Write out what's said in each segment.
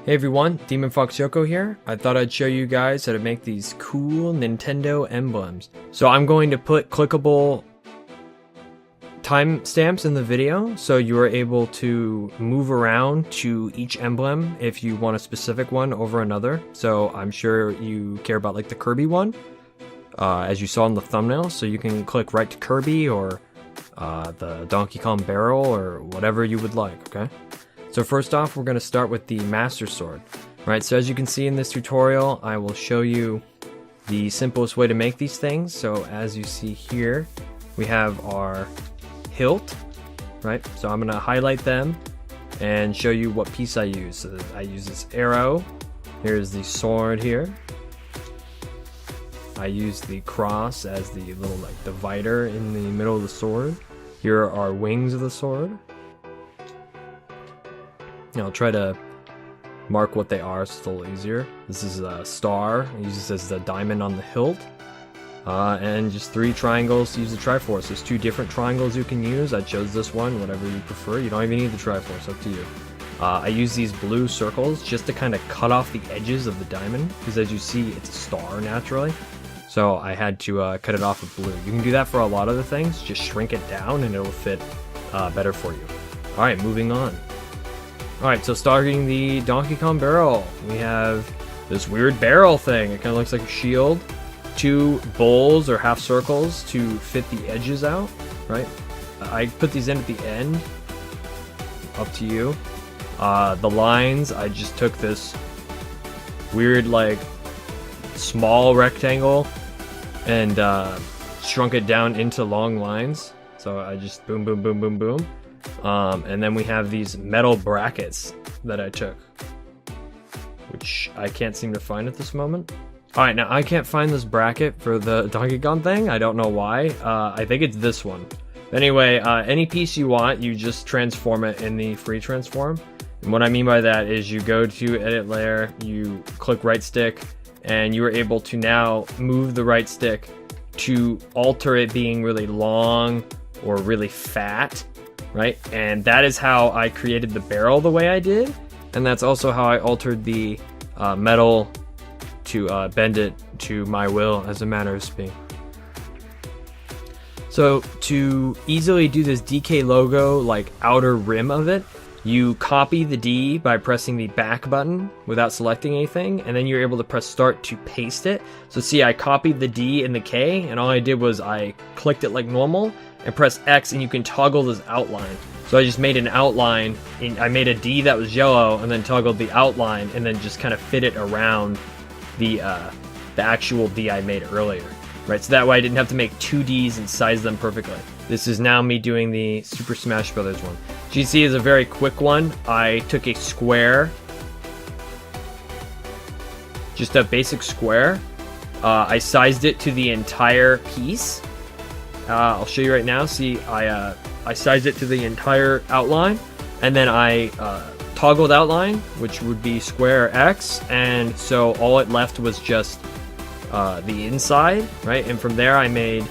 Hey everyone, Demon Fox Yoko here. I thought I'd show you guys how to make these cool Nintendo emblems. So I'm going to put clickable timestamps in the video so you are able to move around to each emblem if you want a specific one over another. So I'm sure you care about like the Kirby one, as you saw in the thumbnail. So you can click right to Kirby or the Donkey Kong barrel or whatever you would like, okay? So first off, we're going to start with the Master Sword. Right, so as you can see in this tutorial, I will show you the simplest way to make these things. So as you see here, we have our hilt, right? So I'm going to highlight them and show you what piece I use. So I use this arrow. Here's the sword here. I use the cross as the little like divider in the middle of the sword. Here are our wings of the sword. I'll try to mark what they are so it's a little easier. This is a star. I use this as the diamond on the hilt. And just 3 triangles to use the triforce. There's 2 different triangles you can use. I chose this one, whatever you prefer. You don't even need the triforce, up to you. I use these blue circles just to kind of cut off the edges of the diamond, because as you see, it's a star naturally. So I had to cut it off with blue. You can do that for a lot of the things. Just shrink it down and it'll fit better for you. Alright, moving on. Alright, so starting the Donkey Kong barrel, we have this weird barrel thing. It kind of looks like a shield. 2 bowls or half circles to fit the edges out, right? I put these in at the end. Up to you. The lines, I just took this weird, like, small rectangle and shrunk it down into long lines. So I just boom, boom, boom, boom, boom. And then we have these metal brackets that I took, which I can't seem to find at this moment. Alright, now I can't find this bracket for the Donkey Kong thing. I don't know why. I think it's this one. Anyway, any piece you want, you just transform it in the free transform. And what I mean by that is you go to edit layer, you click right stick, and you are able to now move the right stick to alter it being really long or really fat. Right, and that is how I created the barrel the way I did, and that's also how I altered the metal to bend it to my will, as a matter of speaking. So to easily do this DK logo, like outer rim of it, you copy the D by pressing the back button without selecting anything, and then you're able to press start to paste it. So see, I copied the D and the K, and all I did was I clicked it like normal, and press X, and you can toggle this outline. So I just made an outline, I made a D that was yellow, and then toggled the outline, and then just kind of fit it around the actual D I made earlier. Right, so that way I didn't have to make 2 Ds and size them perfectly. This is now me doing the Super Smash Bros. One. GC is a very quick one. I took a square, just a basic square. I sized it to the entire piece. I'll show you right now. See, I sized it to the entire outline, and then I toggled outline, which would be square X, and so all it left was just the inside, right? And from there I made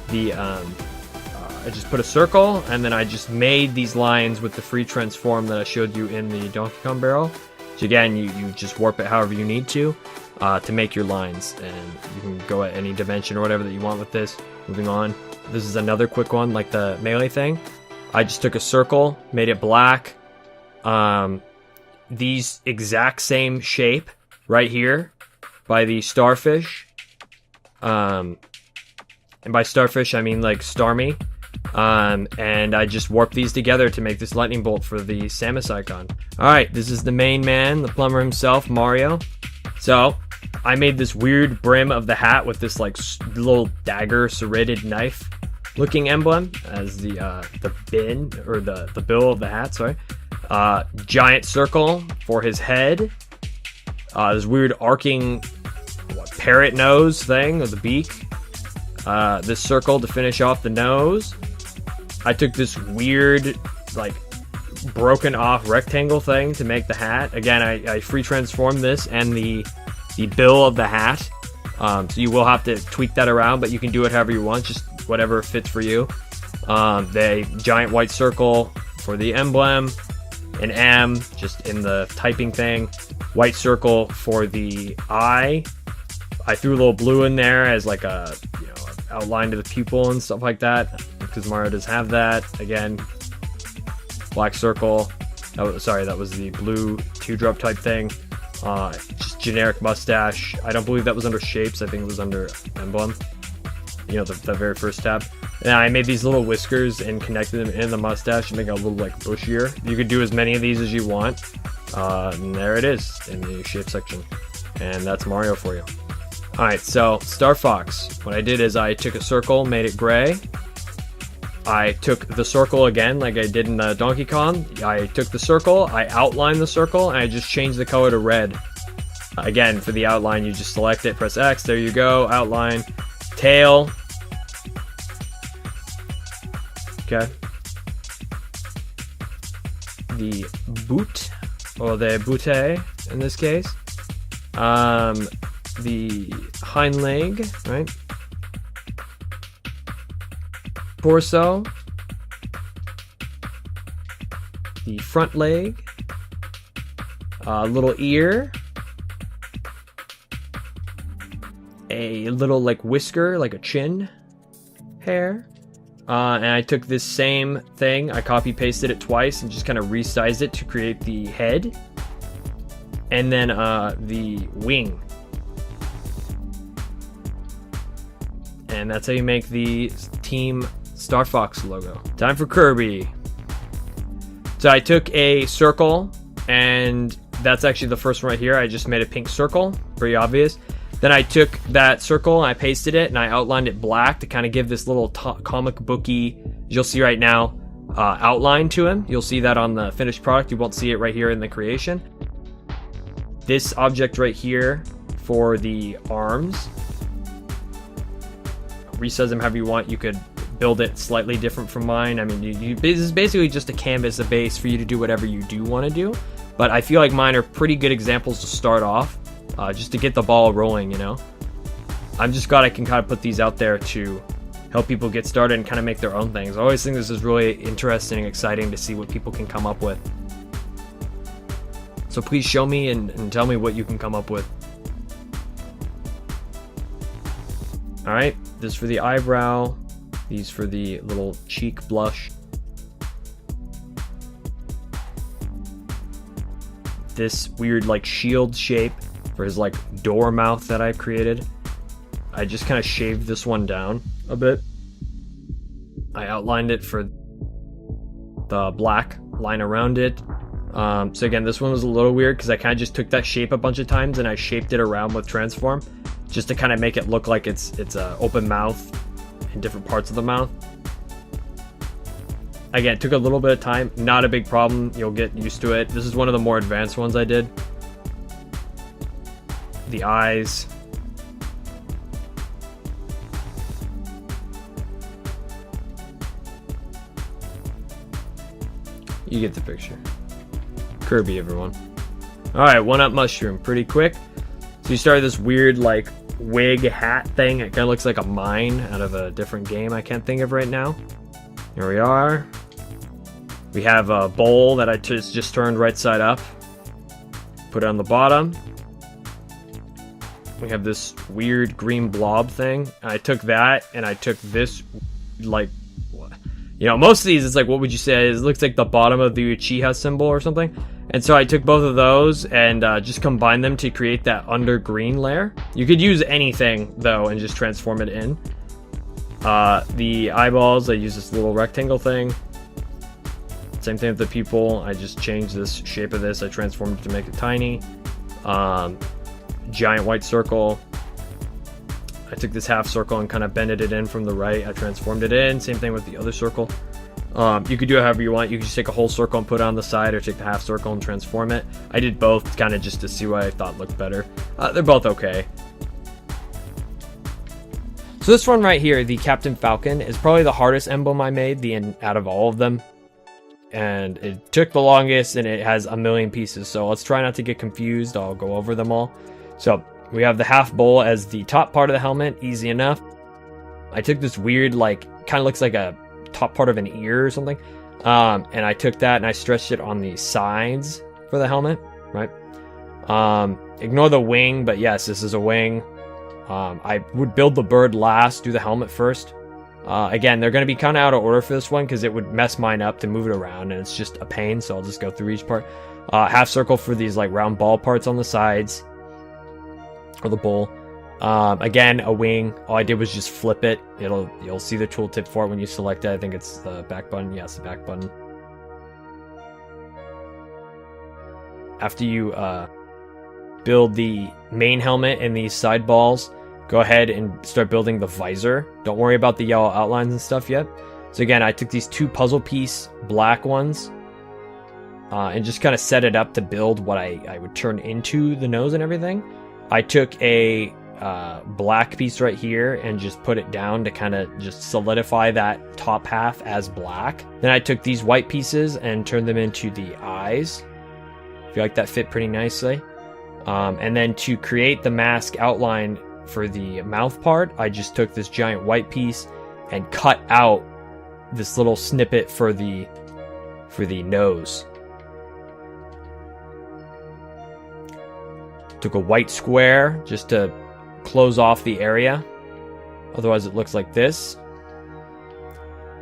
the, I just put a circle, and then I just made these lines with the free transform that I showed you in the Donkey Kong barrel. So again, you just warp it however you need to make your lines, and you can go at any dimension or whatever that you want with this. Moving on, this is another quick one, like the melee thing. I just took a circle, made it black. These exact same shape right here by the starfish. And by starfish, I mean like Starmie. And I just warped these together to make this lightning bolt for the Samus icon. Alright, this is the main man, the plumber himself, Mario. So I made this weird brim of the hat with this like little dagger serrated knife looking emblem as the bin, or the bill of the hat, sorry. Giant circle for his head. This weird arcing parrot nose thing with the beak. This circle to finish off the nose. I took this weird like broken off rectangle thing to make the hat. Again, I free transformed this and the bill of the hat. So you will have to tweak that around, but you can do it however you want, just whatever fits for you. The giant white circle for the emblem. an M just in the typing thing, white circle for the eye. I threw a little blue in there as like a, you know, outline to the pupil and stuff like that, because Mario does have that. Again, black circle. That was the blue teardrop type thing. Just generic mustache. I don't believe that was under shapes. I think it was under emblem. You know, the very first tab. And I made these little whiskers and connected them in the mustache to make it a little like bushier. You could do as many of these as you want. And there it is in the shape section. And that's Mario for you. Alright, so Star Fox. What I did is I took a circle, made it gray. I took the circle again, like I did in the Donkey Kong. I took the circle, I outlined the circle, and I just changed the color to red. Again, for the outline, you just select it, press X, there you go, outline, tail. Okay. The boot, or the bootay in this case. The hind leg, right? Torso, the front leg, little ear, a little like whisker, like a chin hair, and I took this same thing, I copy pasted it twice and just kind of resized it to create the head, and then the wing. And that's how you make the Team Star Fox logo. Time for Kirby. So I took a circle, and that's actually the first one right here. I just made a pink circle, pretty obvious. Then I took that circle and I pasted it and I outlined it black to kind of give this little comic booky, you'll see right now, outline to him. You'll see that on the finished product. You won't see it right here in the creation. This object right here for the arms, resize them however you want. You could build it slightly different from mine. I mean, this is basically just a canvas, a base for you to do whatever you do want to do. But I feel like mine are pretty good examples to start off, just to get the ball rolling, you know? I'm just glad I can kind of put these out there to help people get started and kind of make their own things. I always think this is really interesting and exciting to see what people can come up with. So please show me and tell me what you can come up with. Alright, this for the eyebrow, these for the little cheek blush. This weird like shield shape for his like door mouth that I created. I just kind of shaved this one down a bit. I outlined it for the black line around it. So again, this one was a little weird because I kind of just took that shape a bunch of times and I shaped it around with transform, just to kind of make it look like it's a open mouth in different parts of the mouth. Again, it took a little bit of time, not a big problem, you'll get used to it. This is one of the more advanced ones I did. The eyes. You get the picture. Kirby, everyone. Alright, one-up mushroom, pretty quick. So you started this weird like wig hat thing. It kind of looks like a mine out of a different game I can't think of right now. Here we are. We have a bowl that I just turned right side up. Put it on the bottom. We have this weird green blob thing. I took that and I took this, like, you know, most of these, it's like, what would you say? It looks like the bottom of the Uchiha symbol or something. And so I took both of those and just combined them to create that under green layer. You could use anything, though, and just transform it in. The eyeballs, I use this little rectangle thing. Same thing with the pupil. I just changed this shape of this. I transformed it to make it tiny. Giant white circle. I took this half circle and kind of bended it in from the right. I transformed it in. Same thing with the other circle. You could do it however you want. You could just take a whole circle and put it on the side, or take the half circle and transform it. I did both kind of just to see what I thought looked better. They're both okay. So this one right here, the Captain Falcon, is probably the hardest emblem I made out of all of them. And it took the longest, and it has a million pieces. So let's try not to get confused. I'll go over them all. So we have the half bowl as the top part of the helmet, easy enough. I took this weird, like, kind of looks like a top part of an ear or something. And I took that and I stretched it on the sides for the helmet, right? Ignore the wing, but yes, this is a wing. I would build the bird last, do the helmet first. Again, they're going to be kind of out of order for this one because it would mess mine up to move it around, and it's just a pain, so I'll just go through each part. Half circle for these like round ball parts on the sides, or the bowl. Again, a wing. All I did was just flip it. You'll see the tooltip for it when you select it. I think it's the back button. Yes, the back button. After you build the main helmet and these side balls, go ahead and start building the visor. Don't worry about the yellow outlines and stuff yet. So again, I took these two puzzle piece black ones and just kind of set it up to build what I would turn into the nose and everything. I took a black piece right here and just put it down to kind of just solidify that top half as black. Then I took these white pieces and turned them into the eyes. I feel like that fit pretty nicely. And then to create the mask outline for the mouth part, I just took this giant white piece and cut out this little snippet for the nose. Took a white square just to close off the area. Otherwise it looks like this.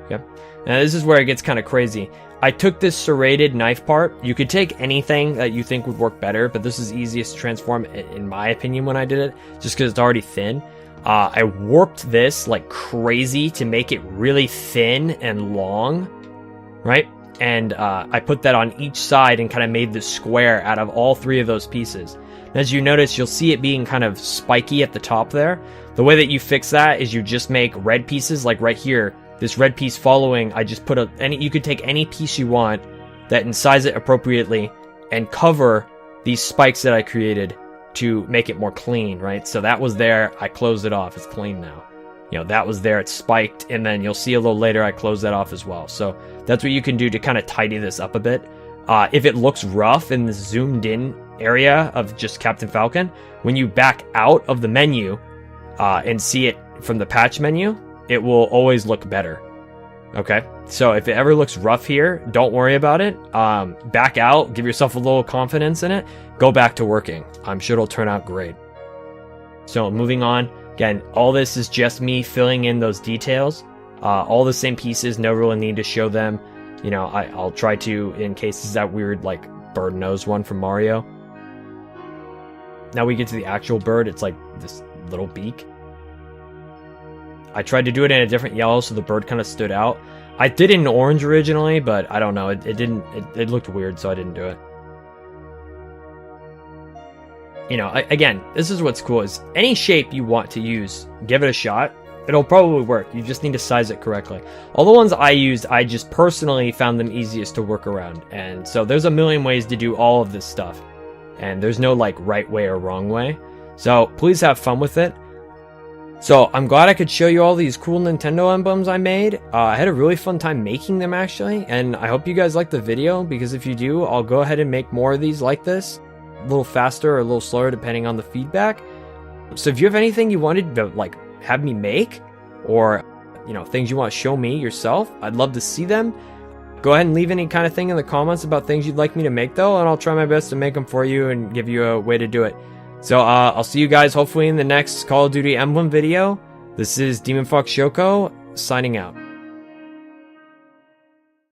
Okay. Now this is where it gets kind of crazy. I took this serrated knife part. You could take anything that you think would work better, but this is easiest to transform in my opinion when I did it, just because it's already thin. I warped this like crazy to make it really thin and long, right? And I put that on each side and kind of made this square out of all three of those pieces. And as you notice, you'll see it being kind of spiky at the top there. The way that you fix that is you just make red pieces, like right here. This red piece following, I just put you could take any piece you want that and size it appropriately and cover these spikes that I created to make it more clean, right? So that was there, I closed it off, it's clean now. You know, that was there, it's spiked, and then you'll see a little later I closed that off as well. So that's what you can do to kind of tidy this up a bit. If it looks rough in this zoomed in area of just Captain Falcon, when you back out of the menu and see it from the patch menu, it will always look better. Okay, so if it ever looks rough here, don't worry about it. Back out, give yourself a little confidence in it, go back to working. I'm sure it'll turn out great. So moving on, again, all this is just me filling in those details. All the same pieces, no real need to show them. You know, I'll try to in cases that weird like bird nose one from Mario. Now we get to the actual bird, it's like this little beak. I tried to do it in a different yellow so the bird kind of stood out. I did it in orange originally, but I don't know, it looked weird, so I didn't do it. You know, again, this is what's cool, is any shape you want to use, give it a shot. It'll probably work, you just need to size it correctly. All the ones I used, I just personally found them easiest to work around. And so there's a million ways to do all of this stuff. And there's no like right way or wrong way. So please have fun with it. So I'm glad I could show you all these cool Nintendo emblems I made. I had a really fun time making them actually, and I hope you guys liked the video, because if you do, I'll go ahead and make more of these like this, a little faster or a little slower depending on the feedback. So if you have anything you wanted to like have me make, or you know, things you want to show me yourself, I'd love to see them. Go ahead and leave any kind of thing in the comments about things you'd like me to make though, and I'll try my best to make them for you and give you a way to do it. So I'll see you guys hopefully in the next Call of Duty Emblem video. This is Demon Fox Shoko signing out.